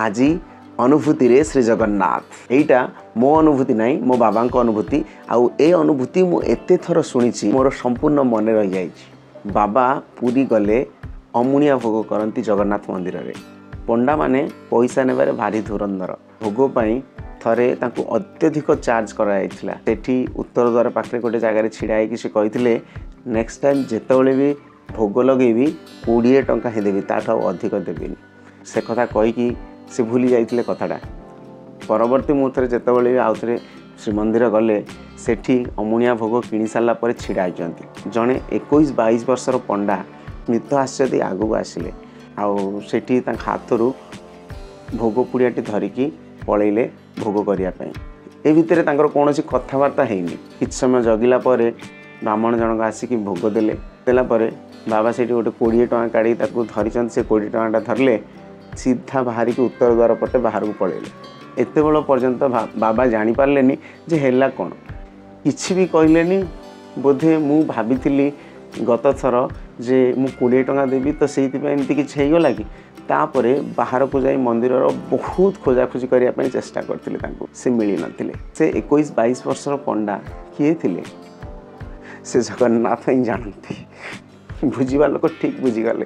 आज अनुभूति रे श्री जगन्नाथ एटा मो अनुभूति नहीं मो बाबा अनुभूति आउ ए अनुभूति मु एते थर सुनी मोर संपूर्ण मन रही जाइए। बाबा पुरी गले अमुनिया भोग करती जगन्नाथ मंदिर रे पंडा माने पैसा नेबारे भारी धुरंधर भोग पाई थरे तांको अत्यधिक चार्ज कराइथिला सेठी उत्तर द्वार पाखरे गोटे जगार छिड़ा होगी से कही नेक्स्ट टाइम जितेबाला भी भोग लगेबी 20 टंका ही देवी ताठू अधिक देवीनि से कथा कहीकि से भूली जाइए कथाटा परवर्ती मुहूर्त जितेबाला भी आउ थे श्रीमंदिर गले सेठी अमुनिया भोग किणी सारा पर छिड़ा होती जड़े 21-22 वर्षर पंडा मृत आश्चर्य आगू आसिले आठी हाथ रू भोग पुड़ियाटी धरिकी पलैले भोग करने ए भितर कौन कथबार्ता है कि समय जगिला ब्राह्मण जनक आसिक भोग देला बाबा से गोटे 20 टଙ୍କା काढ़ी धरी से 20 टଙ୍କା धरले सीधा बाहर की उत्तर द्वार पटे बाहर को पलैले एत बड़ पर्यंत बाबा जापारे जे है कौन किसी भी कहले बोधे मु भाभी गत थर जे मु 20 टଙ୍କା देवी तो से एमती किसी होगा कि तापरे बाहर को जाई मंदिर बहुत खोजाखोजी करने चेष्टा करते से मिल नथिले से 21-22 वर्षर पंडा किए थिले से जगन्नाथ ही जानती बुझीवा लोक ठीक बुझीगले।